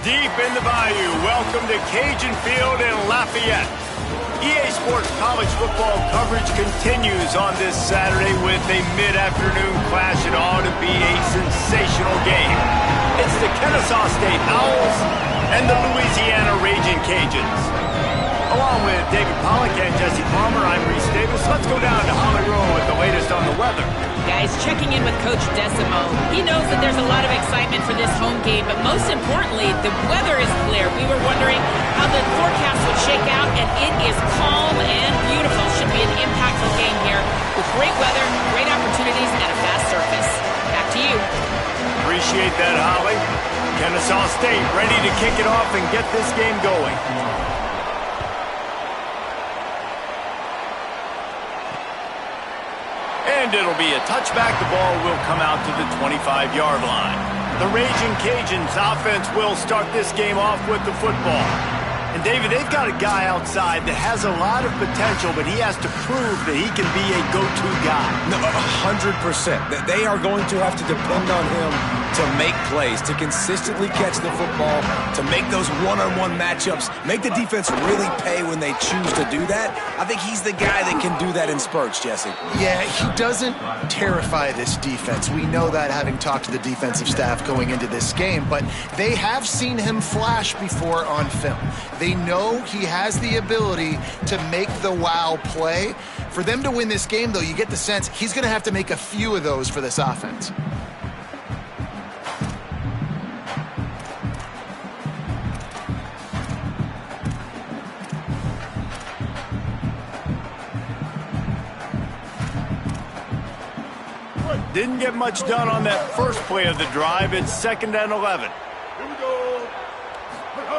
Deep in the bayou, welcome to Cajun Field in Lafayette. EA Sports college football coverage continues on this Saturday with a mid-afternoon clash. It ought to be a sensational game. It's the Kennesaw State Owls and the Louisiana Raging Cajuns. Along with David Pollack and Jesse Palmer, I'm Reese Davis. Let's go down to Holly Rowe with the latest on the weather. Guys, checking in with Coach Decimo. He knows that there's a lot of excitement for this home game, but most importantly, the weather is clear. We were wondering how the forecast would shake out, and it is calm and beautiful. Should be an impactful game here with great weather, great opportunities, and a fast surface. Back to you. Appreciate that, Holly. Kennesaw State ready to kick it off and get this game going. And it'll be a touchback. The ball will come out to the 25-yard line. The Raging Cajuns offense will start this game off with the football. And, David, they've got a guy outside that has a lot of potential, but he has to prove that he can be a go-to guy. No, 100%. They are going to have to depend on him to make plays, to consistently catch the football, to make those one-on-one matchups, make the defense really pay when they choose to do that. I think he's the guy that can do that in spurts, Jesse. Yeah, he doesn't terrify this defense. We know that having talked to the defensive staff going into this game, but they have seen him flash before on film. They know he has the ability to make the wow play. For them to win this game, though, you get the sense he's going to have to make a few of those for this offense. Didn't get much done on that first play of the drive. It's 2nd and 11.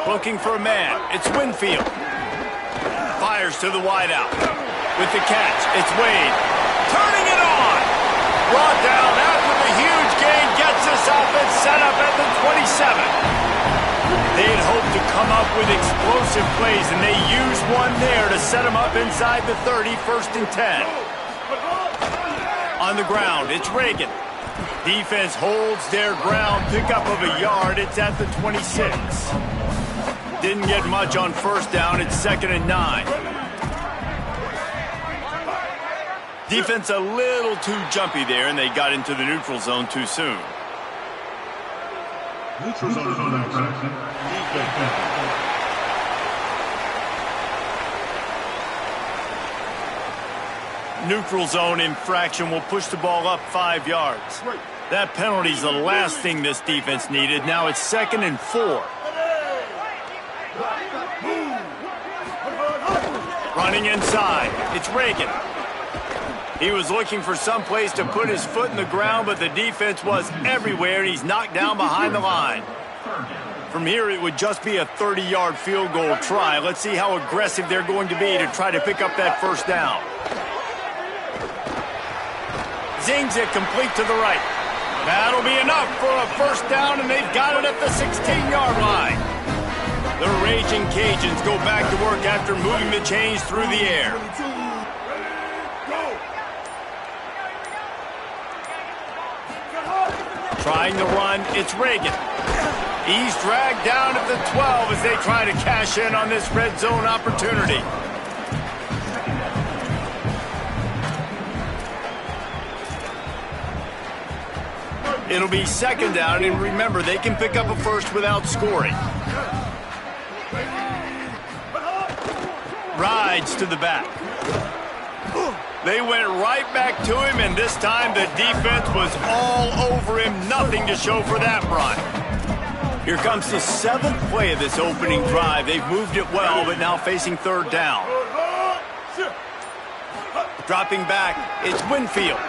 Looking for a man. It's Winfield. Fires to the wideout. With the catch, it's Wade. Turning it on. Brought down after the huge gain. Gets this offense set up at the 27. They had hoped to come up with explosive plays, and they used one there to set them up inside the 30, 1st and 10. On the ground, it's Reagan. Defense holds their ground, pickup of a yard. It's at the 26. Didn't get much on 1st down. It's 2nd and 9. Defense a little too jumpy there, and they got into the neutral zone too soon. Neutral zone is on that track. Neutral zone infraction will push the ball up 5 yards. That penalty's the last thing this defense needed. Now it's 2nd and 4. Running inside, it's Reagan. He was looking for some place to put his foot in the ground, but the defense was everywhere, and he's knocked down behind the line. From here, it would just be a 30-yard field goal try. Let's see how aggressive they're going to be to try to pick up that 1st down. Zings it complete to the right. That'll be enough for a 1st down, and they've got it at the 16-yard line. The Raging Cajuns go back to work after moving the chains through the air. Trying to run, it's Reagan. He's dragged down at the 12 as they try to cash in on this red zone opportunity. It'll be 2nd down, and remember, they can pick up a 1st without scoring. Rides to the back. They went right back to him, and this time the defense was all over him. Nothing to show for that run. Here comes the 7th play of this opening drive. They've moved it well, but now facing 3rd down. Dropping back, it's Winfield.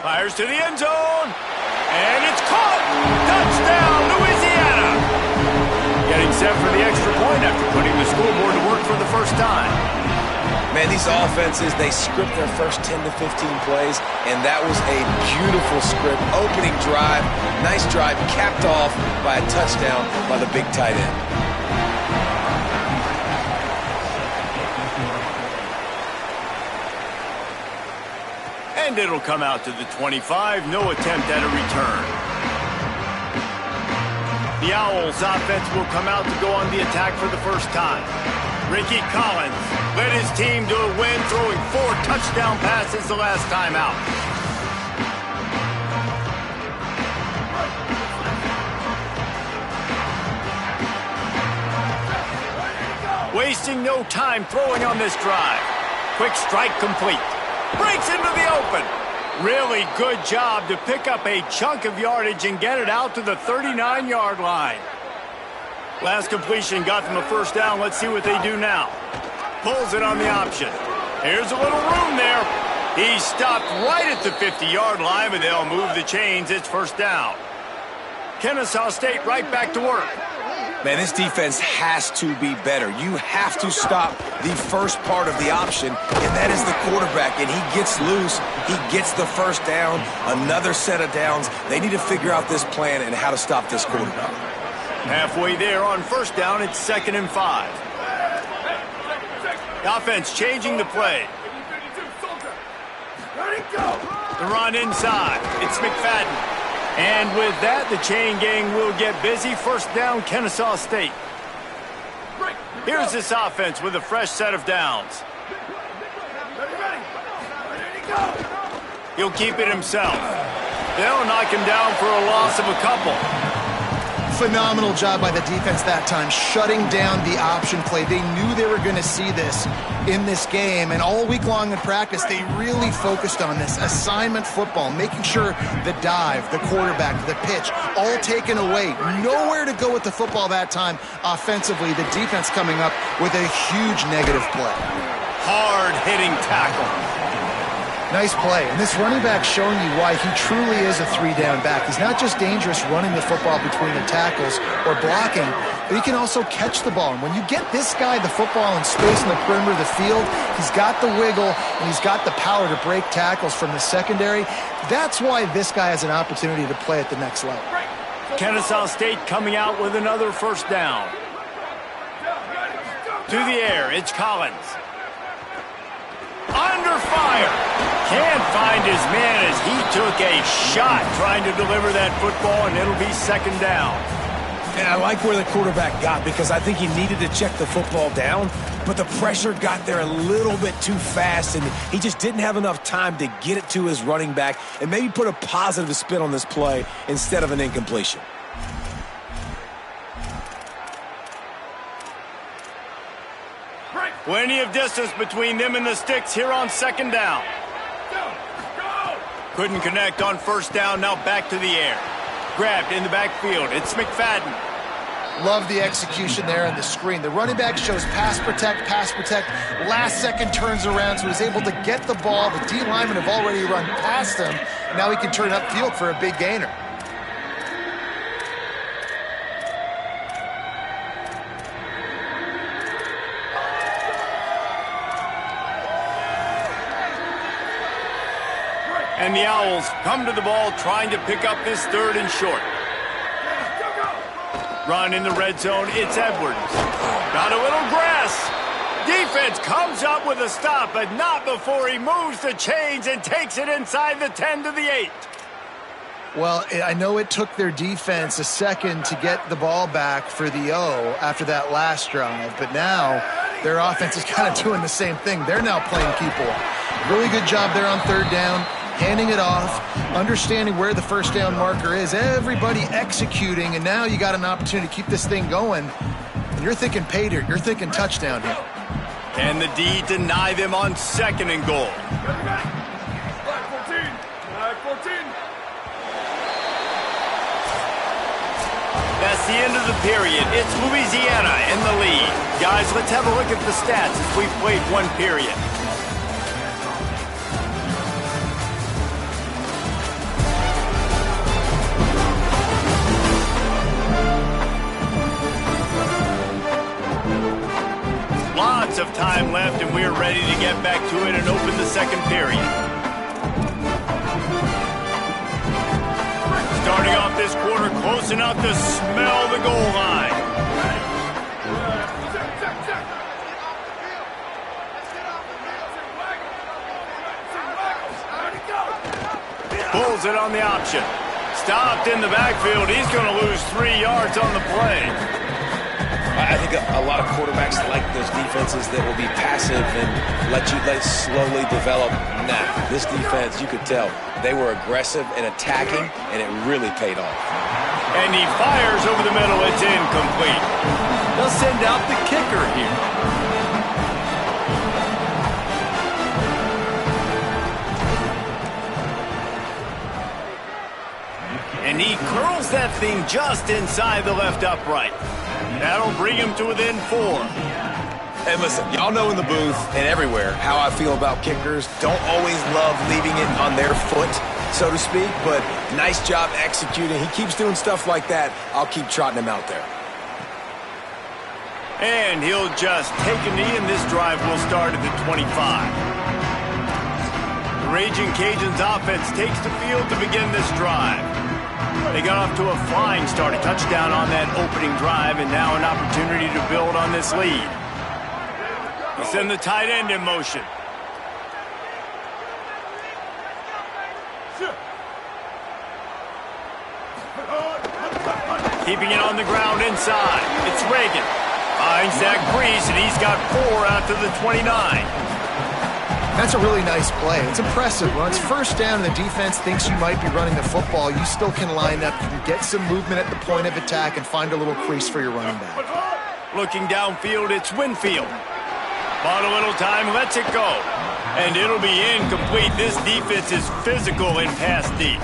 Fires to the end zone. And it's caught! Touchdown, Louisiana! Getting set for the extra point after putting the scoreboard to work for the 1st time. Man, these offenses, they script their first 10 to 15 plays, and that was a beautiful script. Opening drive, nice drive, capped off by a touchdown by the big tight end. And it'll come out to the 25. No attempt at a return. The Owls offense will come out to go on the attack for the first time. Ricky Collins led his team to a win, throwing 4 touchdown passes the last time out. Wasting no time throwing on this drive. Quick strike complete. Breaks into the open. Really good job to pick up a chunk of yardage and get it out to the 39-yard line. Last completion got them a first down. Let's see what they do now. Pulls it on the option. Here's a little room there. He stopped right at the 50-yard line, but they'll move the chains. It's first down. Kennesaw State right back to work. Man, this defense has to be better. You have to stop the first part of the option, and that is the quarterback. And he gets loose. He gets the first down, another set of downs. They need to figure out this plan and how to stop this quarterback. Halfway there on first down, it's 2nd and 5. The offense changing the play. The run inside. It's McFadden. And with that, the chain gang will get busy. First down, Kennesaw State. Here's this offense with a fresh set of downs. He'll keep it himself. They'll knock him down for a loss of a couple. Phenomenal job by the defense that time, shutting down the option play. They knew they were going to see this in this game, and all week long in practice, they really focused on this assignment football, making sure the dive, the quarterback, the pitch, all taken away. Nowhere to go with the football that time offensively. The defense coming up with a huge negative play. Hard-hitting tackle. Nice play. And this running back showing you why he truly is a 3-down back. He's not just dangerous running the football between the tackles or blocking, but he can also catch the ball. And when you get this guy the football in space in the perimeter of the field, he's got the wiggle and he's got the power to break tackles from the secondary. That's why this guy has an opportunity to play at the next level. Kennesaw State coming out with another first down. To the air, it's Collins. Under fire. Can't find his man as he took a shot trying to deliver that football, and it'll be 2nd down. And I like where the quarterback got because I think he needed to check the football down, but the pressure got there a little bit too fast, and he just didn't have enough time to get it to his running back and maybe put a positive spin on this play instead of an incompletion. Plenty of distance between them and the sticks here on 2nd down. Couldn't connect on first down, now back to the air. Grabbed in the backfield, it's McFadden. Love the execution there on the screen. The running back shows pass protect, last second turns around, so he's able to get the ball. The D linemen have already run past him. Now he can turn upfield for a big gainer. And the Owls come to the ball trying to pick up this 3rd and short. Run in the red zone, it's Edwards. Got a little grass. Defense comes up with a stop, but not before he moves the chains and takes it inside the 10 to the 8. Well, I know it took their defense a second to get the ball back for the O after that last drive, but now their offense is kind of doing the same thing. They're now playing people. Really good job there on 3rd down. Handing it off, understanding where the first down marker is, everybody executing, and now you got an opportunity to keep this thing going. And you're thinking pay dirt, you're thinking touchdown here. Can the D deny them on 2nd and goal? That's the end of the period. It's Louisiana in the lead. Guys, let's have a look at the stats as we've played one period. Lots of time left, and we're ready to get back to it and open the 2nd period. Starting off this quarter close enough to smell the goal line. Pulls it on the option. Stopped in the backfield. He's going to lose 3 yards on the play. I think a lot of quarterbacks like those defenses that will be passive and let it slowly develop. Nah, this defense, you could tell, they were aggressive and attacking, and it really paid off. And he fires over the middle. It's incomplete. They'll send out the kicker here. And he curls that thing just inside the left upright. That'll bring him to within 4. And listen, y'all know in the booth and everywhere how I feel about kickers. Don't always love leaving it on their foot, so to speak, but nice job executing. He keeps doing stuff like that. I'll keep trotting him out there. And he'll just take a knee, and this drive will start at the 25. The Raging Cajuns offense takes the field to begin this drive. They got off to a flying start, a touchdown on that opening drive, and now an opportunity to build on this lead. They send the tight end in motion. Keeping it on the ground inside. It's Reagan. Finds Zach Breeze, and he's got 4 out to the 29. That's a really nice play. It's impressive. When it's first down and the defense thinks you might be running the football, you still can line up. You can get some movement at the point of attack and find a little crease for your running back. Looking downfield, it's Winfield. Bought a little time, lets it go. And it'll be incomplete. This defense is physical in pass deep.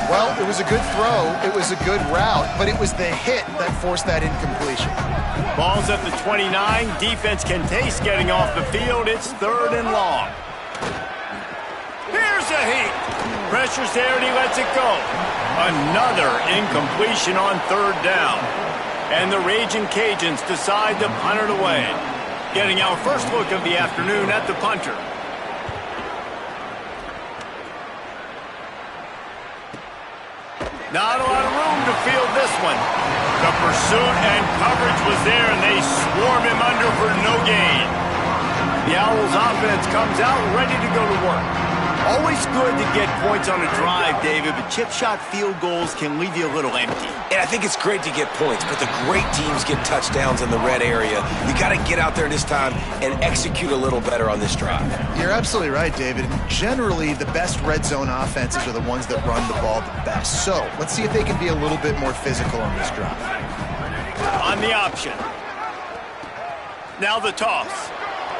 Well, it was a good throw. It was a good route, but it was the hit that forced that incompletion. Ball's at the 29. Defense can taste getting off the field. It's 3rd and long. Here's a heat. Pressure's there, and he lets it go. Another incompletion on 3rd down. And the Raging Cajuns decide to punt it away. Getting our first look of the afternoon at the punter. Not a lot of room to field this one. The pursuit and coverage was there, and they swarm him under for no gain. The Owls offense comes out ready to go to work. Always good to get points on a drive, David, but chip shot field goals can leave you a little empty. And I think it's great to get points, but the great teams get touchdowns in the red area. You got to get out there this time and execute a little better on this drive. You're absolutely right, David. Generally, the best red zone offenses are the ones that run the ball the best. So let's see if they can be a little bit more physical on this drive. On the option. Now the toss.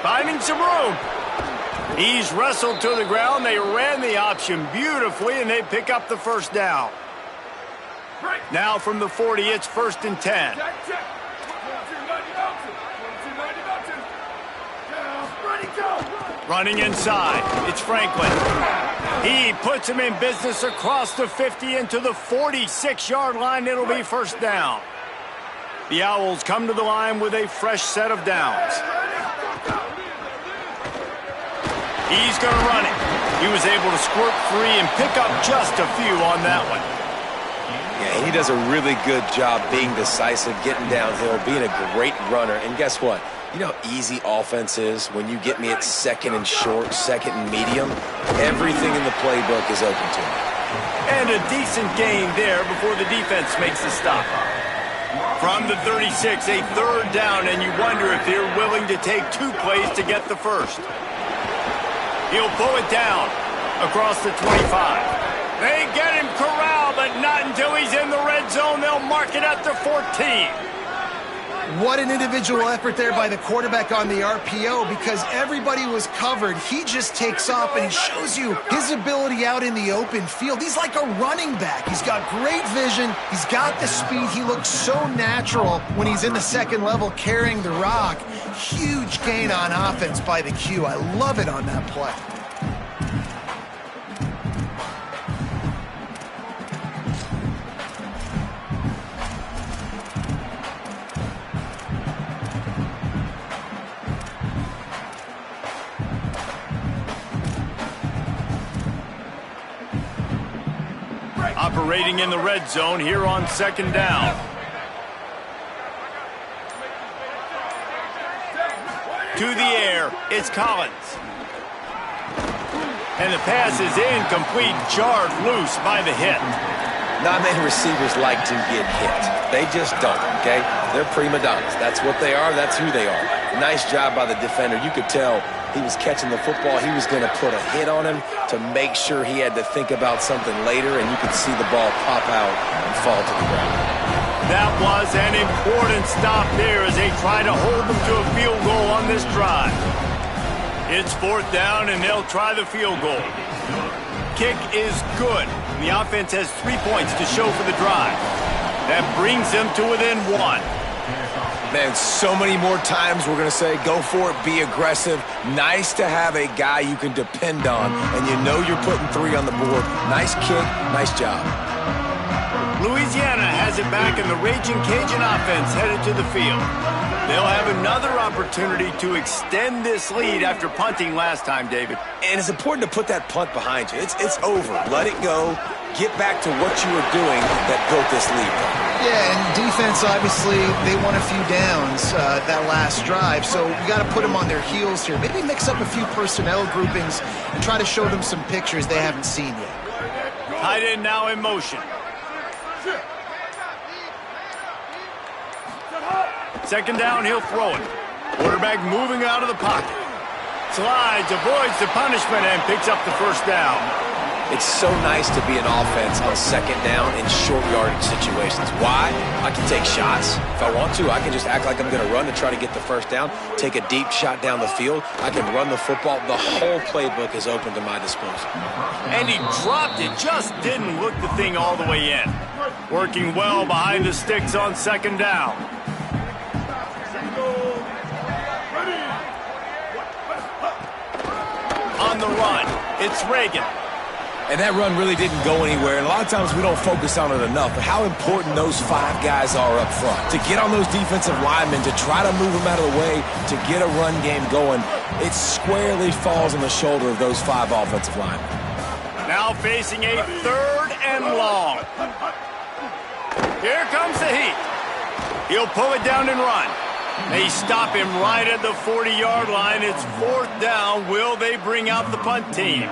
Finding some room. He's wrestled to the ground. They ran the option beautifully, and they pick up the first down. Now from the 40, it's 1st and 10. Running inside, it's Franklin. He puts him in business across the 50 into the 46-yard line. It'll be 1st down. The Owls come to the line with a fresh set of downs. He's going to run it. He was able to squirt free and pick up just a few on that one. Yeah, he does a really good job being decisive, getting downhill, being a great runner. And guess what? You know how easy offense is when you get me at 2nd and short, 2nd and medium? Everything in the playbook is open to me. And a decent gain there before the defense makes the stop. From the 36, a 3rd down, and you wonder if they're willing to take 2 plays to get the first. He'll pull it down across the 25. They get him corralled, but not until he's in the red zone. They'll mark it at the 14. What an individual effort there by the quarterback on the RPO, because everybody was covered. He just takes off and shows you his ability out in the open field. He's like a running back. He's got great vision. He's got the speed. He looks so natural when he's in the 2nd level carrying the rock. Huge gain on offense by the Q. I love it on that play. Operating in the red zone here on 2nd down. To the air, it's Collins. And the pass is incomplete, jarred loose by the hit. Not many receivers like to get hit. They just don't, okay? They're prima donnas. That's what they are. That's who they are. Nice job by the defender. You could tell he was catching the football. He was going to put a hit on him to make sure he had to think about something later, and you could see the ball pop out and fall to the ground. That was an important stop there as they try to hold them to a field goal on this drive. It's 4th down, and they'll try the field goal. Kick is good. The offense has 3 points to show for the drive. That brings them to within 1. Man, so many more times we're going to say, go for it, be aggressive. Nice to have a guy you can depend on, and you know you're putting 3 on the board. Nice kick, nice job. Louisiana has it back, and the Raging Cajun offense headed to the field. They'll have another opportunity to extend this lead after punting last time, David. And it's important to put that punt behind you. It's over. Let it go. Get back to what you were doing that built this lead. Yeah, and defense, obviously, they won a few downs that last drive, so you got to put them on their heels here. Maybe mix up a few personnel groupings and try to show them some pictures they haven't seen yet. Tight end now in motion. Second down, he'll throw it. Quarterback moving out of the pocket. Slides, avoids the punishment, and picks up the first down. It's so nice to be an offense on second down in short yardage situations. Why? I can take shots. If I want to, I can just act like I'm going to run to try to get the first down, take a deep shot down the field. I can run the football. The whole playbook is open to my disposal. And he dropped it, just didn't look the thing all the way in. Working well behind the sticks on second down. On the run, it's Reagan. And that run really didn't go anywhere, and a lot of times we don't focus on it enough, but how important those 5 guys are up front. To get on those defensive linemen, to try to move them out of the way, to get a run game going, it squarely falls on the shoulder of those 5 offensive linemen. Now facing a 3rd and long. Here comes the heat. He'll pull it down and run. They stop him right at the 40-yard line. It's 4th down. Will they bring out the punt team?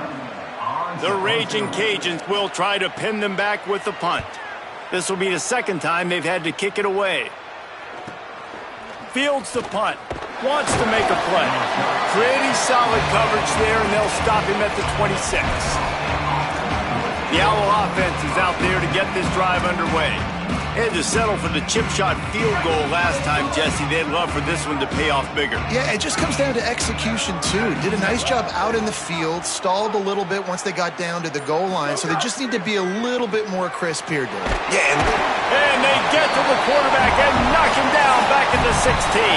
The Raging Cajuns will try to pin them back with the punt. This will be the 2nd time they've had to kick it away. Fields the punt. Wants to make a play. Pretty solid coverage there, and they'll stop him at the 26. The Owl offense is out there to get this drive underway. They had to settle for the chip shot field goal last time, Jesse. They'd love for this one to pay off bigger. Yeah, it just comes down to execution, too. Did a nice job out in the field, stalled a little bit once they got down to the goal line, so they just need to be a little bit more crisp here, Dave. Yeah, and they get to the quarterback and knock him down back at the 16.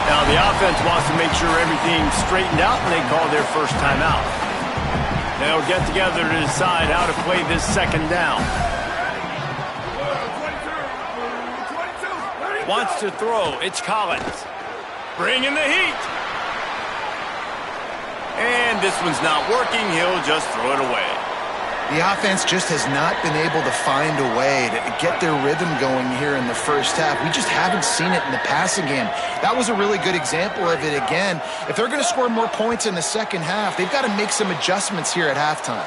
Now, the offense wants to make sure everything's straightened out, and they call their first timeout. They'll get together to decide how to play this 2nd down. Wants to throw. It's Collins. Bringing the heat. And this one's not working. He'll just throw it away. The offense just has not been able to find a way to get their rhythm going here in the first half. We just haven't seen it in the passing game. That was a really good example of it again. If they're going to score more points in the second half, they've got to make some adjustments here at halftime.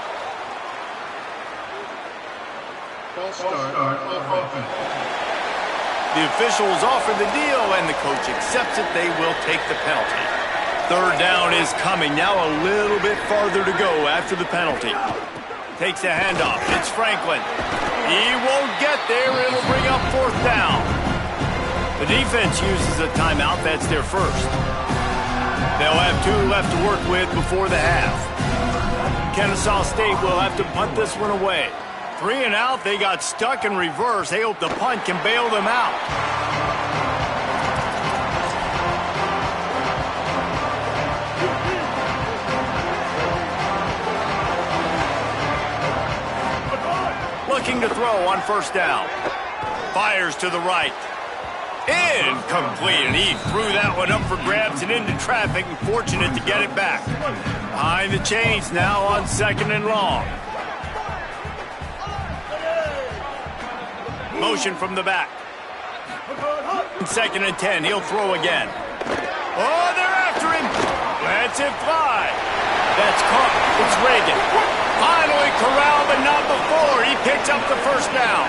The officials offer the deal, and the coach accepts it. They will take the penalty. 3rd down is coming. Now a little bit farther to go after the penalty. Takes a handoff. It's Franklin. He won't get there. It'll bring up 4th down. The defense uses a timeout. That's their first. They'll have 2 left to work with before the half. Kennesaw State will have to punt this one away. 3 and out. They got stuck in reverse. They hope the punt can bail them out. Looking to throw on 1st down. Fires to the right. Incomplete, and he threw that one up for grabs and into traffic, and fortunate to get it back. Behind the chains now on 2nd and long. Motion from the back. 2nd and 10. He'll throw again. Oh, they're after him. Lets it fly. That's caught. It's Reagan. Finally corralled, but not before. He picks up the first down.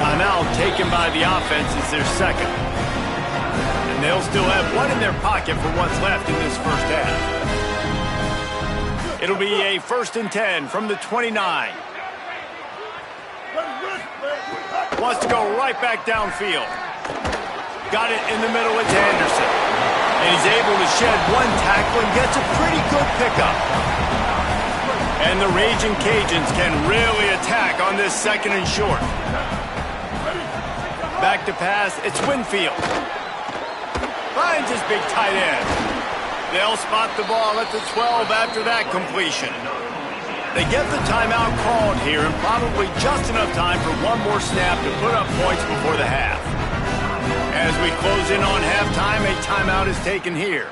Timeout taken by the offense is their second. And they'll still have one in their pocket for what's left in this first half. It'll be a 1st and 10 from the 29. Wants to go right back downfield. Got it in the middle. It's Anderson. And he's able to shed one tackle and gets a pretty good pickup. And the Raging Cajuns can really attack on this 2nd and short. Back to pass. It's Winfield. Finds his big tight end. They'll spot the ball at the 12 after that completion. They get the timeout called here, and probably just enough time for one more snap to put up points before the half. As we close in on halftime, a timeout is taken here.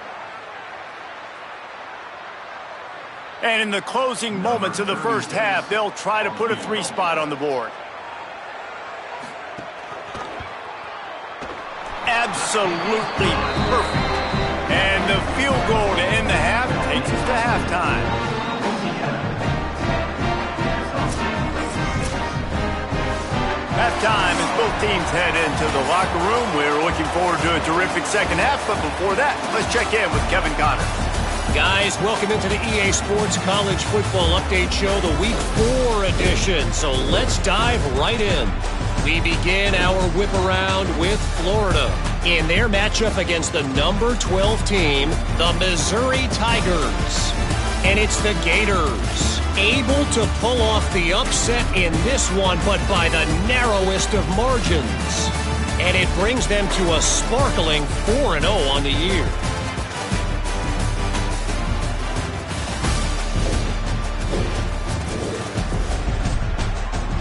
And in the closing moments of the first half, they'll try to put a 3 spot on the board. Absolutely perfect. And the field goal to end the half takes us to halftime. Halftime as both teams head into the locker room. We're looking forward to a terrific second half, but before that, let's check in with Kevin Connor. Guys, welcome into the EA Sports College Football Update Show, the Week 4 edition. So let's dive right in. We begin our whip around with Florida in their matchup against the number 12 team, the Missouri Tigers. And it's the Gators, able to pull off the upset in this one, but by the narrowest of margins. And it brings them to a sparkling 4-0 on the year.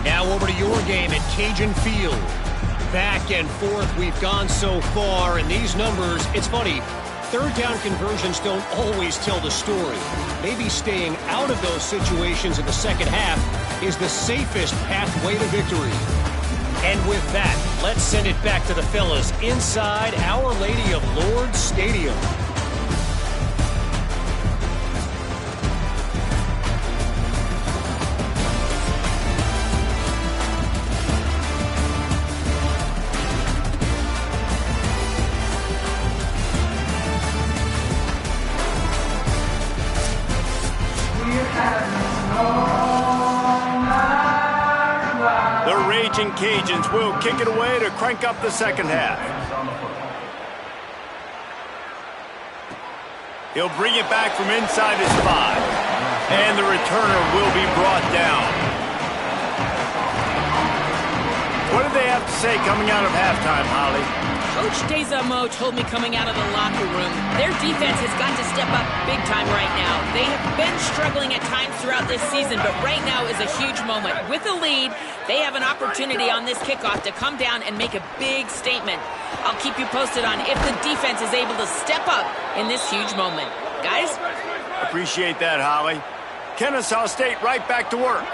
Now over to your game at Cajun Field. Back and forth we've gone so far, and these numbers, it's funny, 3rd down conversions don't always tell the story. Maybe staying out of those situations in the second half is the safest pathway to victory. And with that, let's send it back to the fellas inside Our Lady of Lourdes Stadium. Cajuns will kick it away to crank up the second half. He'll bring it back from inside his 5. And the returner will be brought down. What do they have to say coming out of halftime, Holly? Coach Desormeaux told me coming out of the locker room, their defense has got to step up big time right now. They have been struggling at times throughout this season, but right now is a huge moment. With a lead, they have an opportunity on this kickoff to come down and make a big statement. I'll keep you posted on if the defense is able to step up in this huge moment. Guys? Appreciate that, Holly. Kennesaw State right back to work.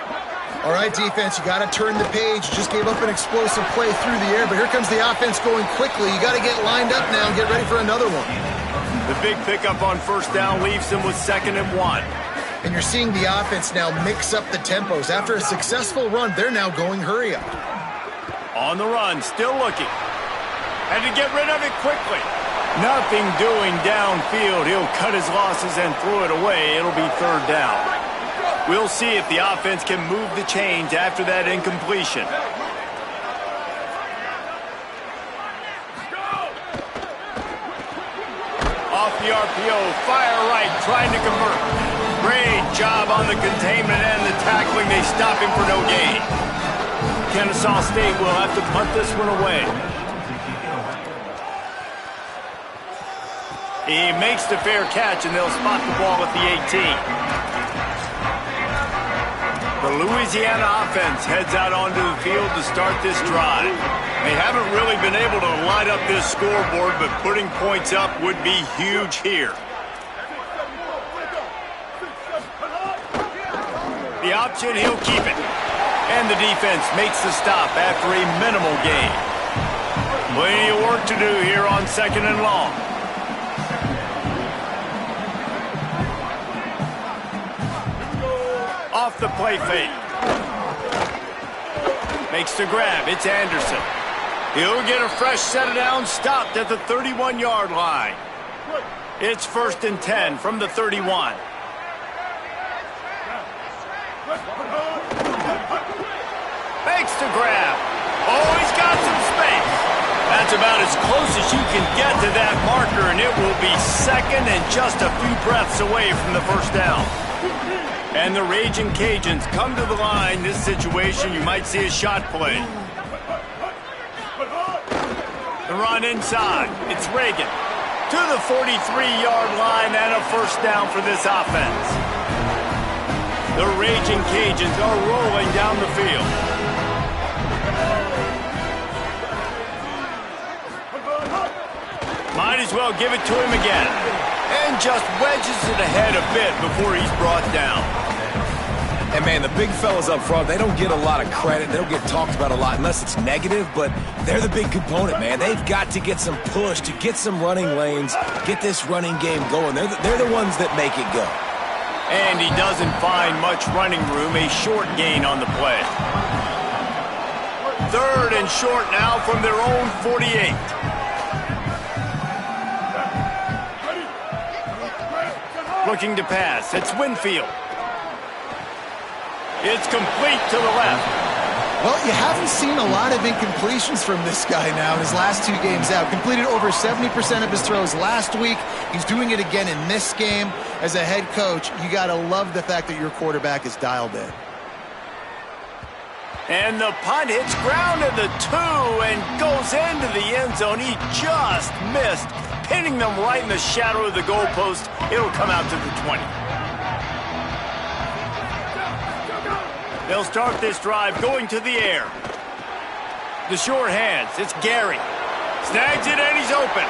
All right, defense, you got to turn the page. You just gave up an explosive play through the air, but here comes the offense going quickly. You got to get lined up now and get ready for another one. The big pickup on 1st down leaves them with 2nd and 1. And you're seeing the offense now mix up the tempos. After a successful run, they're now going hurry up. On the run, still looking. Had to get rid of it quickly. Nothing doing downfield. He'll cut his losses and throw it away. It'll be 3rd down. We'll see if the offense can move the chains after that incompletion. Off the RPO, fire right, trying to convert. Great job on the containment and the tackling. They stop him for no gain. Kennesaw State will have to punt this one away. He makes the fair catch, and they'll spot the ball at the 18. The Louisiana offense heads out onto the field to start this drive. They haven't really been able to light up this scoreboard, but putting points up would be huge here. The option, he'll keep it. And the defense makes the stop after a minimal gain. Plenty of work to do here on 2nd and long. off the play fake. Makes the grab. It's Anderson. He'll get a fresh set of downs stopped at the 31-yard line. It's 1st and 10 from the 31. Makes the grab. Oh, he's got some space. That's about as close as you can get to that marker, and it will be 2nd and just a few breaths away from the first down. And the Raging Cajuns come to the line. This situation, you might see a shot play. The run inside. It's Reagan to the 43-yard line and a first down for this offense. The Raging Cajuns are rolling down the field. Might as well give it to him again. And just wedges it ahead a bit before he's brought down. And, man, the big fellas up front, they don't get a lot of credit. They don't get talked about a lot unless it's negative, but they're the big component, man. They've got to get some push, to get some running lanes, get this running game going. They're the ones that make it go. And he doesn't find much running room, a short gain on the play. 3rd and short now from their own 48. Looking to pass. It's Winfield. It's complete to the left. Well, you haven't seen a lot of incompletions from this guy now in his last 2 games out. Completed over 70% of his throws last week. He's doing it again in this game. As a head coach, you got to love the fact that your quarterback is dialed in. And the punt hits ground at the 2 and goes into the end zone. He just missed, pinning them right in the shadow of the goalpost. It'll come out to the 20. They'll start this drive going to the air. The short hands. It's Gary. Snags it and he's open.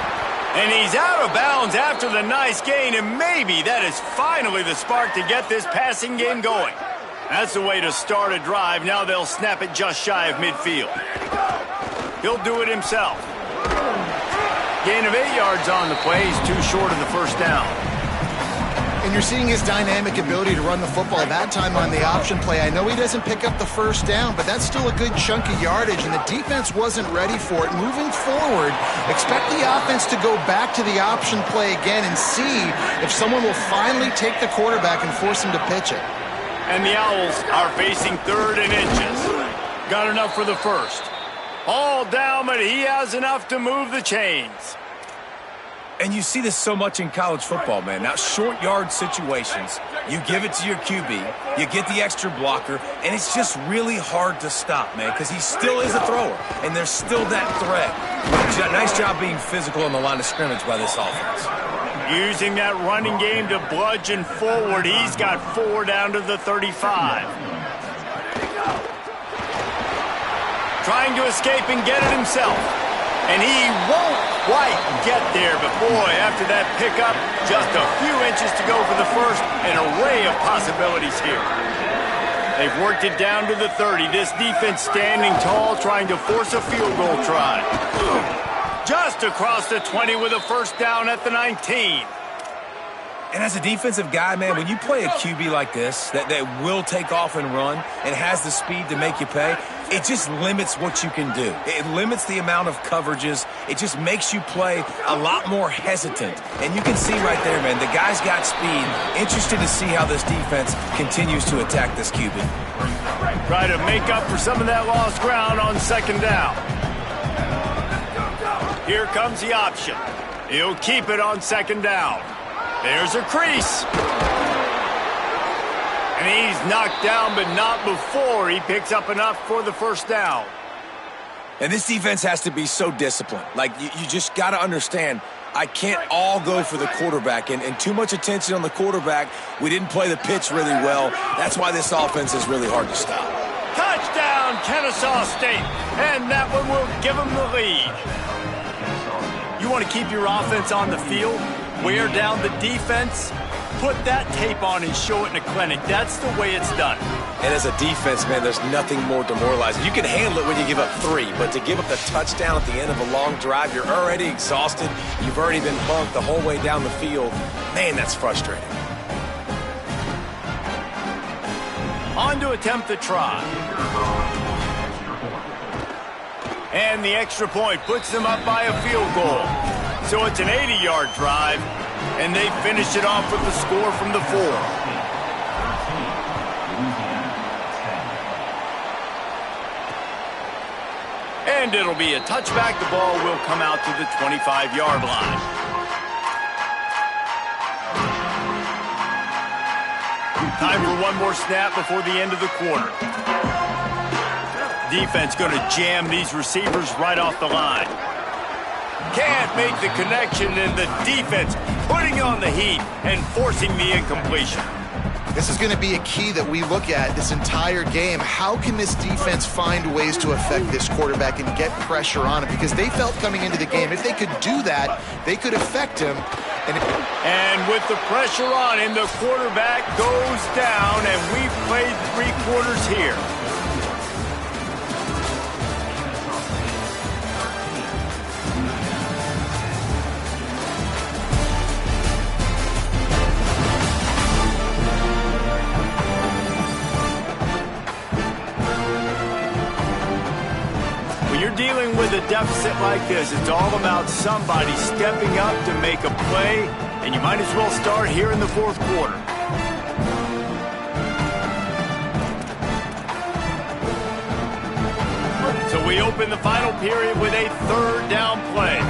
And he's out of bounds after the nice gain, and maybe that is finally the spark to get this passing game going. That's the way to start a drive. Now they'll snap it just shy of midfield. He'll do it himself. Gain of 8 yards on the play. He's too short of the first down. And you're seeing his dynamic ability to run the football at that time on the option play. I know he doesn't pick up the first down, but that's still a good chunk of yardage, and the defense wasn't ready for it. Moving forward, expect the offense to go back to the option play again and see if someone will finally take the quarterback and force him to pitch it. And the Owls are facing 3rd and inches. Got enough for the first. All down, but he has enough to move the chains. And you see this so much in college football, man. Now, short yard situations, you give it to your QB, you get the extra blocker, and it's just really hard to stop, man, because he still is a thrower, and there's still that threat. Nice job being physical on the line of scrimmage by this offense. Using that running game to bludgeon forward. He's got 4 down to the 35. Trying to escape and get it himself. And he won't quite get there, but boy, after that pickup, just a few inches to go for the first. An array of possibilities here. They've worked it down to the 30. This defense standing tall, trying to force a field goal try. Just across the 20 with a first down at the 19. And as a defensive guy, man, when you play a QB like this that will take off and run and has the speed to make you pay, it just limits what you can do. It limits the amount of coverages. It just makes you play a lot more hesitant. And you can see right there, man, the guy's got speed. Interested to see how this defense continues to attack this QB. Try to make up for some of that lost ground on 2nd down. Here comes the option. He'll keep it on 2nd down. There's a crease. And he's knocked down, but not before he picks up enough for the first down. And this defense has to be so disciplined. Like, you just got to understand, I can't all go for the quarterback. And too much attention on the quarterback. We didn't play the pitch really well. That's why this offense is really hard to stop. Touchdown, Kennesaw State. And that one will give them the lead. You want to keep your offense on the field? Wear down the defense, put that tape on and show it in a clinic. That's the way it's done. And as a defense, man, there's nothing more demoralizing. You can handle it when you give up 3, but to give up the touchdown at the end of a long drive, you're already exhausted. You've already been bunked the whole way down the field. Man, that's frustrating. On to attempt the try. And the extra point puts them up by a field goal. So it's an 80-yard drive, and they finish it off with the score from the 4. And it'll be a touchback. The ball will come out to the 25-yard line. Time for one more snap before the end of the quarter. Defense going to jam these receivers right off the line. Can't make the connection, and the defense putting on the heat and forcing the incompletion. This is going to be a key that we look at this entire game. How can this defense find ways to affect this quarterback and get pressure on him? Because they felt coming into the game, if they could do that, they could affect him. And with the pressure on him, the quarterback goes down, and we've played 3 quarters here. Dealing with a deficit like this, it's all about somebody stepping up to make a play, and you might as well start here in the 4th quarter. So we open the final period with a 3rd down play.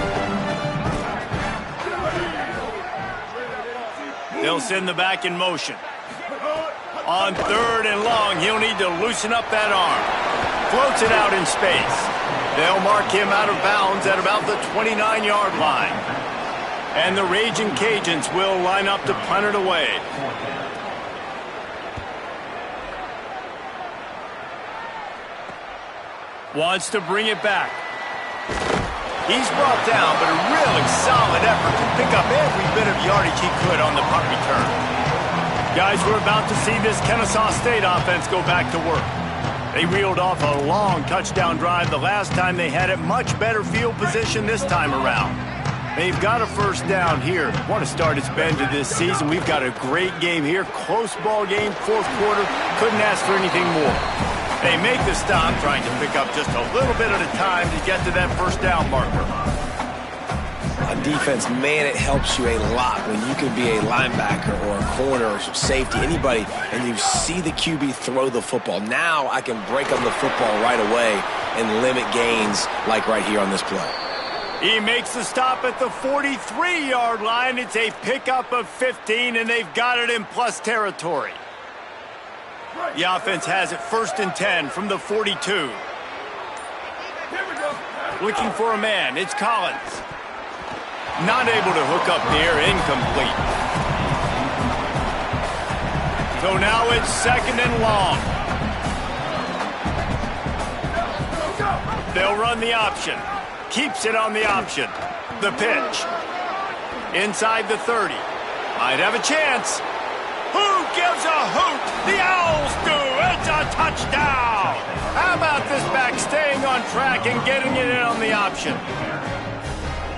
They'll send the back in motion. On 3rd and long, he'll need to loosen up that arm. Floats it out in space. They'll mark him out of bounds at about the 29-yard line. And the Raging Cajuns will line up to punt it away. Wants to bring it back. He's brought down, but a really solid effort to pick up every bit of yardage he could on the punt return. Guys, we're about to see this Kennesaw State offense go back to work. They reeled off a long touchdown drive the last time they had it. Much better field position this time around. They've got a 1st down here. Want to start its bend to this season. We've got a great game here. Close ball game, 4th quarter. Couldn't ask for anything more. They make the stop, trying to pick up just a little bit at a time to get to that 1st down marker. On defense, man, it helps you a lot when you can be a linebacker or a corner or safety, anybody, and you see the QB throw the football. Now I can break on the football right away and limit gains like right here on this play. He makes the stop at the 43-yard line. It's a pickup of 15, and they've got it in plus territory. The offense has it 1st and 10 from the 42. Looking for a man. It's Collins. Not able to hook up there, incomplete. So now it's 2nd and long. They'll run the option. Keeps it on the option. The pitch. Inside the 30. Might have a chance. Who gives a hoot? The Owls do. It's a touchdown. How about this back staying on track and getting it in on the option?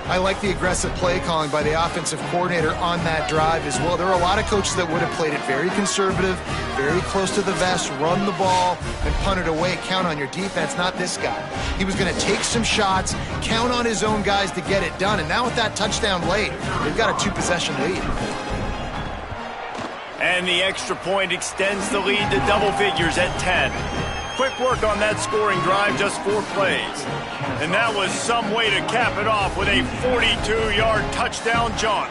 I like the aggressive play calling by the offensive coordinator on that drive as well. There are a lot of coaches that would have played it very conservative, very close to the vest, run the ball, and punt it away. Count on your defense, not this guy. He was going to take some shots, count on his own guys to get it done. And now with that touchdown late, they've got a 2-possession lead. And the extra point extends the lead to double figures at 10. Quick work on that scoring drive, just 4 plays. And that was some way to cap it off with a 42-yard touchdown jaunt.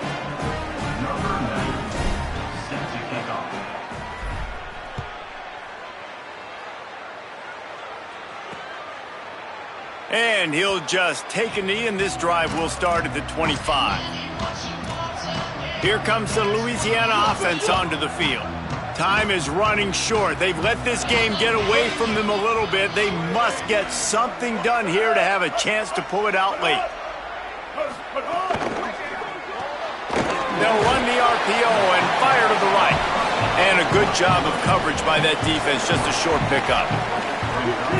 And he'll just take a knee, and this drive will start at the 25. Here comes the Louisiana offense onto the field. Time is running short. They've let this game get away from them a little bit. They must get something done here to have a chance to pull it out late. They'll run the RPO and fire to the right. And a good job of coverage by that defense, just a short pickup.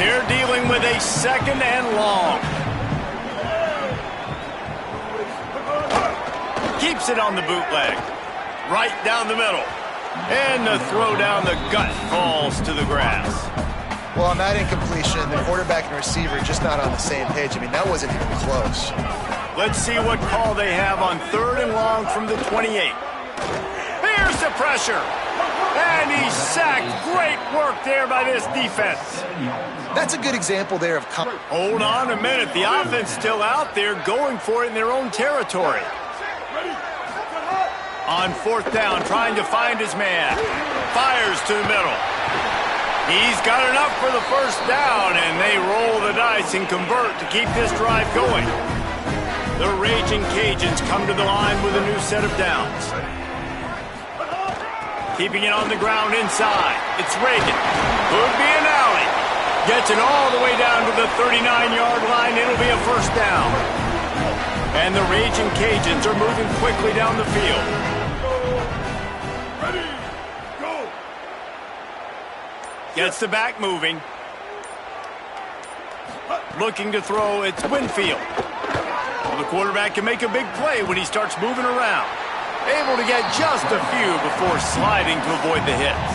They're dealing with a 2nd and long. Keeps it on the bootleg. Right down the middle. And the throw down the gut falls to the grass. Well, on that incompletion, the quarterback and receiver just not on the same page. I mean, that wasn't even close. Let's see what call they have on 3rd and long from the 28. Here's the pressure. And he's sacked. Great work there by this defense. That's a good example there of... Hold on a minute. The offense still out there going for it in their own territory. On 4th down, trying to find his man. Fires to the middle. He's got enough for the 1st down, and they roll the dice and convert to keep this drive going. The Raging Cajuns come to the line with a new set of downs. Keeping it on the ground inside. It's Reagan. Could be an alley. Gets it all the way down to the 39-yard line. It'll be a 1st down. And the Raging Cajuns are moving quickly down the field. Ready, go! Gets the back moving. Looking to throw, it's Winfield. Well, the quarterback can make a big play when he starts moving around. Able to get just a few before sliding to avoid the hits.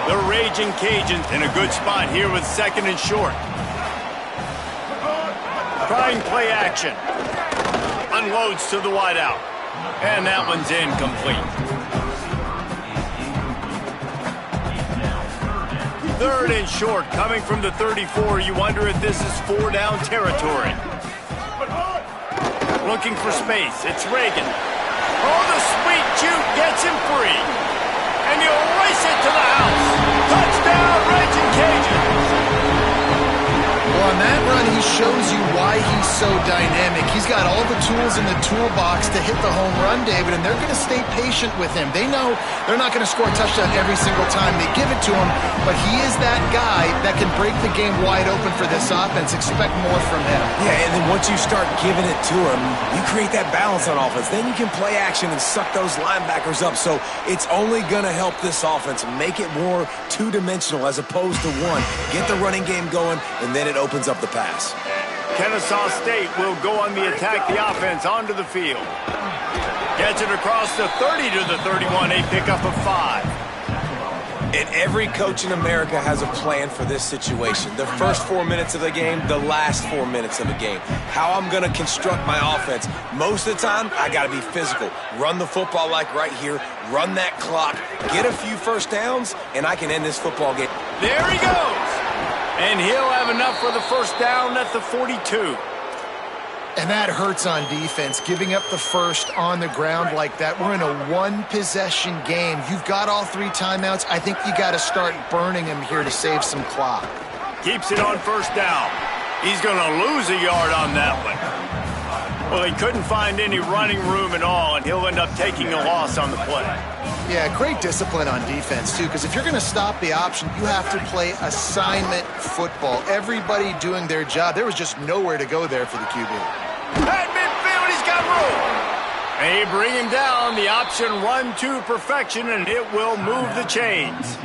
The Raging Cajuns in a good spot here with 2nd and short. Trying play action. Unloads to the wideout. And that one's incomplete. 3rd and short coming from the 34. You wonder if this is 4-down territory. Looking for space. It's Reagan. Oh, the sweet juke gets him free. And he'll race it to the house. Touchdown, Raging Cajuns. Well, on that run, he shows you why he's so dynamic. He's got all the tools in the toolbox to hit the home run, David, and they're going to stay patient with him. They know they're not going to score a touchdown every single time they give it to him, but he is that guy that can break the game wide open for this offense. Expect more from him. Yeah, and then once you start giving it to him, you create that balance on offense. Then you can play action and suck those linebackers up. So it's only going to help this offense make it more two-dimensional as opposed to one. Get the running game going, and then it opens up the pass. Kennesaw State will go on the attack, the offense onto the field. Gets it across the 30 to the 31, a pickup of 5. And every coach in America has a plan for this situation. The first 4 minutes of the game, the last 4 minutes of the game. How I'm going to construct my offense. Most of the time, I got to be physical. Run the football like right here. Run that clock. Get a few 1st downs, and I can end this football game. There he goes. And he'll have enough for the 1st down at the 42. And that hurts on defense, giving up the 1st on the ground like that. We're in a 1-possession game. You've got all 3 timeouts. I think you got to start burning them here to save some clock. Keeps it on 1st down. He's going to lose a yard on that one. Well, he couldn't find any running room at all, and he'll end up taking a loss on the play. Yeah, great discipline on defense, too, because if you're going to stop the option, you have to play assignment football. Everybody doing their job. There was just nowhere to go there for the QB. At midfield, he's got room. They bring him down. The option run to perfection, and it will move the chains.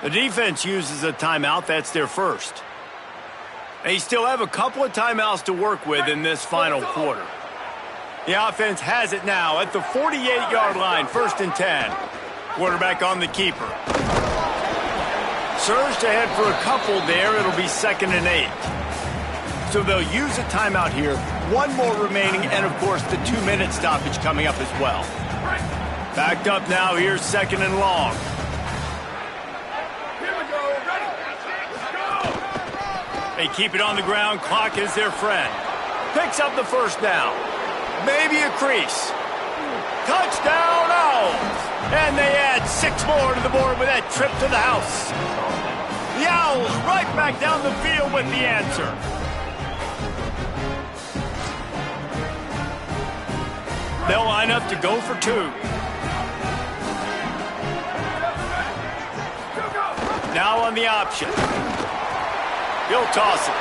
The defense uses a timeout. That's their 1st. They still have a couple of timeouts to work with in this final quarter. The offense has it now at the 48-yard line, 1st and 10. Quarterback on the keeper. Surged ahead for a couple there. It'll be 2nd and 8. So they'll use a timeout here. 1 more remaining, and, of course, the 2-minute stoppage coming up as well. Backed up now. Here's 2nd and long. They keep it on the ground. Clock is their friend. Picks up the 1st down. Maybe a crease. Touchdown, Owls! And they add 6 more to the board with that trip to the house. The Owls right back down the field with the answer. They'll line up to go for 2. Now on the option. He'll toss it.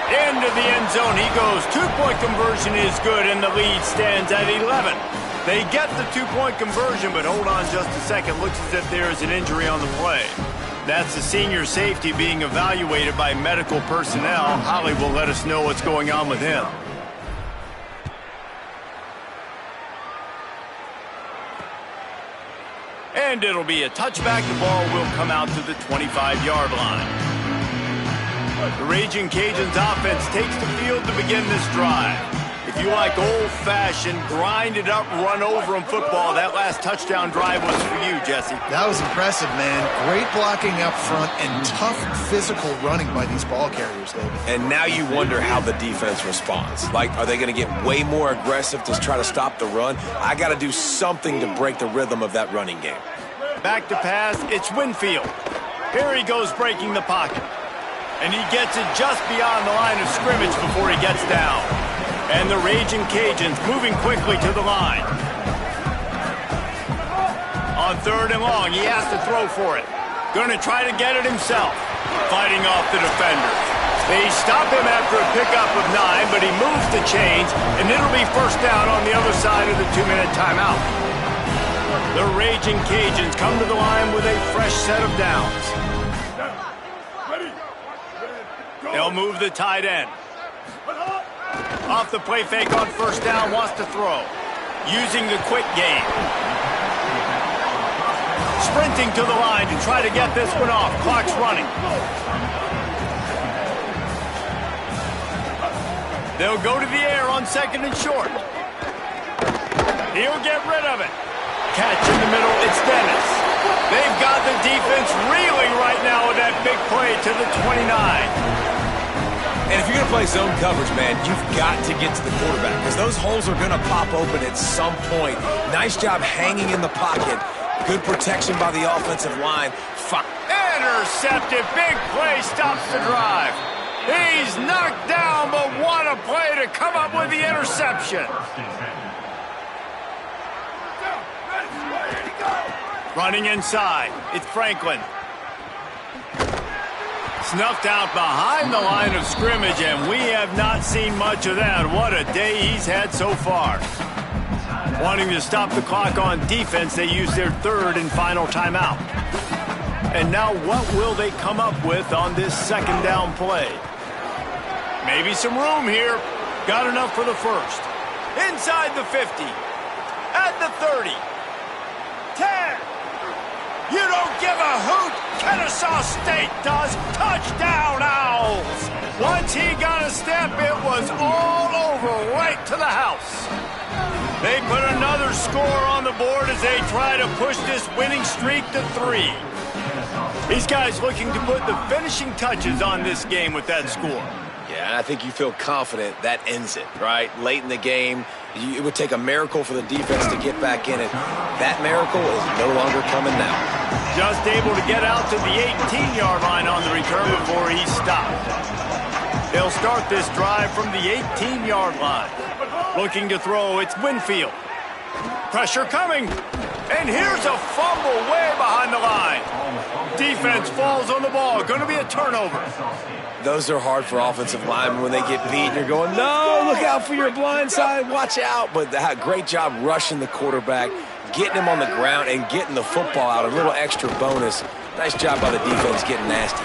Into the end zone he goes. 2-point conversion is good, and the lead stands at 11. They get the 2-point conversion, but hold on just a second. Looks as if there is an injury on the play. That's the senior safety being evaluated by medical personnel. Holly will let us know what's going on with him. And it'll be a touchback. The ball will come out to the 25-yard line. The Raging Cajuns offense takes the field to begin this drive. If you like old-fashioned, grind-it-up, run-over-'em football, that last touchdown drive was for you, Jesse. That was impressive, man. Great blocking up front and tough physical running by these ball carriers, David. And now you wonder how the defense responds. Like, are they going to get way more aggressive to try to stop the run? I got to do something to break the rhythm of that running game. Back to pass, it's Winfield. Here he goes breaking the pocket. And he gets it just beyond the line of scrimmage before he gets down. And the Raging Cajuns moving quickly to the line. On 3rd and long, he has to throw for it. Going to try to get it himself. Fighting off the defender. They stop him after a pickup of 9, but he moves the chains, and it'll be first down on the other side of the 2-minute timeout. The Raging Cajuns come to the line with a fresh set of downs. They'll move the tight end. Off the play fake on first down, wants to throw. Using the quick game. Sprinting to the line to try to get this one off. Clock's running. They'll go to the air on 2nd and short. He'll get rid of it. Catch in the middle, it's Dennis. They've got the defense reeling right now with that big play to the 29. And if you're going to play zone coverage, man, you've got to get to the quarterback because those holes are going to pop open at some point. Nice job hanging in the pocket. Good protection by the offensive line. Intercepted. Big play stops the drive. He's knocked down, but what a play to come up with the interception. Running inside. It's Franklin. Snuffed out behind the line of scrimmage, and we have not seen much of that. What a day he's had so far. Wanting to stop the clock on defense, they use their 3rd and final timeout. And now what will they come up with on this 2nd down play? Maybe some room here. Got enough for the first. Inside the 50. At the 30. 10. You don't give a hoot. Kennesaw State does. Touchdown, Owls. Once he got a step, it was all over right to the house. They put another score on the board as they try to push this winning streak to 3. These guys looking to put the finishing touches on this game with that score. Yeah, and I think you feel confident that ends it, right? Late in the game, it would take a miracle for the defense to get back in it. That miracle is no longer coming now. Just able to get out to the 18-yard line on the return before he stopped. They'll start this drive from the 18-yard line. Looking to throw, it's Winfield. Pressure coming. And here's a fumble way behind the line. Defense falls on the ball. Going to be a turnover. Those are hard for offensive linemen when they get beat. You're going, no, look out for your blind side. Watch out. But great job rushing the quarterback, getting him on the ground, and getting the football out. A little extra bonus. Nice job by the defense getting nasty.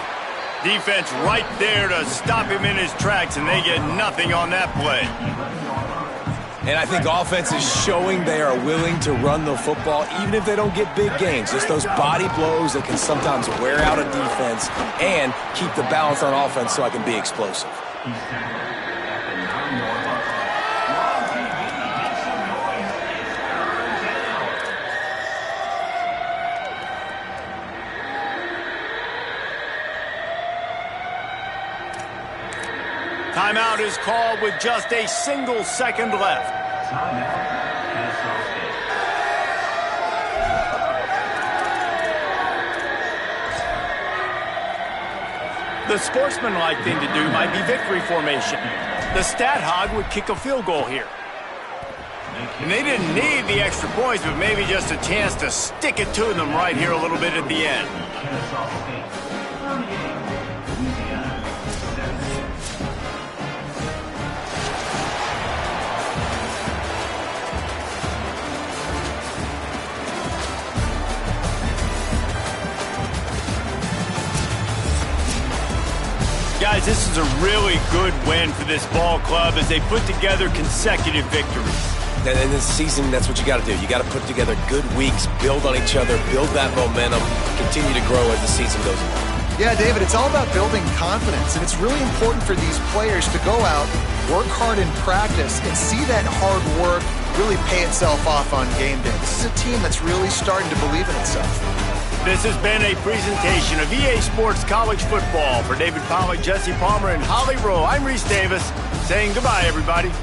Defense right there to stop him in his tracks, and they get nothing on that play. And I think offense is showing they are willing to run the football, even if they don't get big gains. Just those body blows that can sometimes wear out a defense and keep the balance on offense so I can be explosive. Timeout is called with just a single second left. The sportsmanlike thing to do might be victory formation. The Stat Hog would kick a field goal here. And they didn't need the extra points, but maybe just a chance to stick it to them right here a little bit at the end. Guys, this is a really good win for this ball club as they put together consecutive victories. And in this season, that's what you got to do. You got to put together good weeks, build on each other, build that momentum, continue to grow as the season goes along. Yeah, David, it's all about building confidence, and it's really important for these players to go out, work hard in practice, and see that hard work really pay itself off on game day. This is a team that's really starting to believe in itself. This has been a presentation of EA Sports College Football. For David Pollack, Jesse Palmer, and Holly Rowe, I'm Reese Davis saying goodbye, everybody.